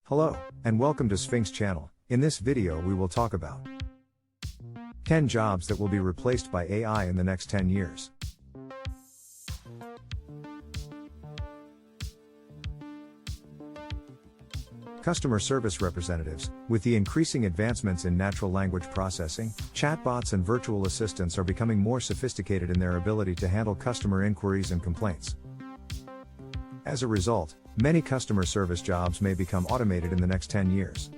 Hello, and welcome to Sphinx channel. In this video we will talk about 10 jobs that will be replaced by AI in the next 10 years. Customer service representatives. With the increasing advancements in natural language processing, chatbots and virtual assistants are becoming more sophisticated in their ability to handle customer inquiries and complaints. As a result, many customer service jobs may become automated in the next 10 years.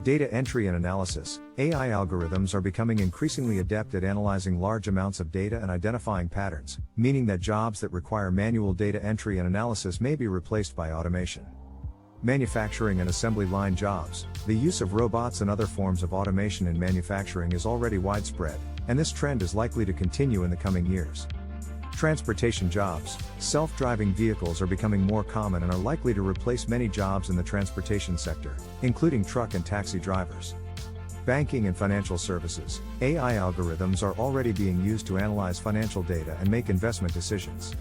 Data entry and analysis. AI algorithms are becoming increasingly adept at analyzing large amounts of data and identifying patterns, meaning that jobs that require manual data entry and analysis may be replaced by automation. Manufacturing and assembly line jobs. The use of robots and other forms of automation in manufacturing is already widespread, and this trend is likely to continue in the coming years. Transportation jobs. Self-driving vehicles are becoming more common and are likely to replace many jobs in the transportation sector, including truck and taxi drivers. Banking and financial services. AI algorithms are already being used to analyze financial data and make investment decisions.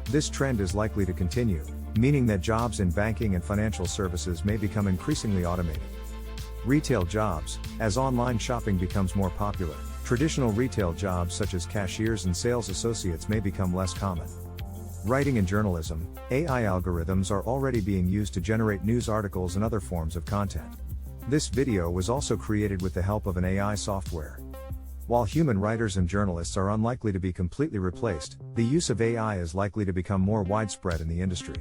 This trend is likely to continue, meaning that jobs in banking and financial services may become increasingly automated. Retail jobs. As online shopping becomes more popular, traditional retail jobs such as cashiers and sales associates may become less common. Writing and journalism. AI algorithms are already being used to generate news articles and other forms of content. This video was also created with the help of an AI software. While human writers and journalists are unlikely to be completely replaced, the use of AI is likely to become more widespread in the industry.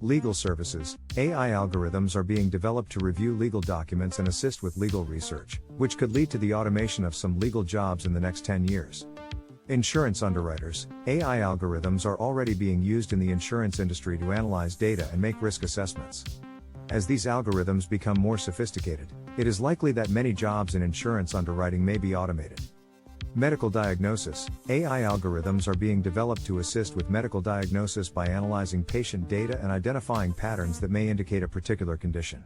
Legal services. AI algorithms are being developed to review legal documents and assist with legal research, which could lead to the automation of some legal jobs in the next 10 years. Insurance underwriters. AI algorithms are already being used in the insurance industry to analyze data and make risk assessments. As these algorithms become more sophisticated, it is likely that many jobs in insurance underwriting may be automated. Medical diagnosis. AI algorithms are being developed to assist with medical diagnosis by analyzing patient data and identifying patterns that may indicate a particular condition.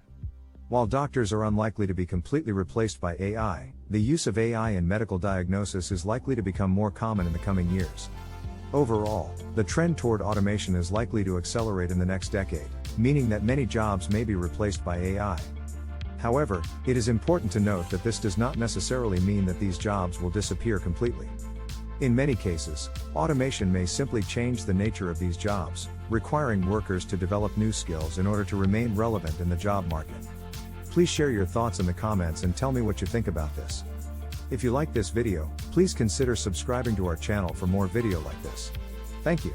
While doctors are unlikely to be completely replaced by AI, the use of AI in medical diagnosis is likely to become more common in the coming years. Overall, the trend toward automation is likely to accelerate in the next decade, meaning that many jobs may be replaced by AI. However, it is important to note that this does not necessarily mean that these jobs will disappear completely. In many cases, automation may simply change the nature of these jobs, requiring workers to develop new skills in order to remain relevant in the job market. Please share your thoughts in the comments and tell me what you think about this. If you like this video, please consider subscribing to our channel for more video like this. Thank you.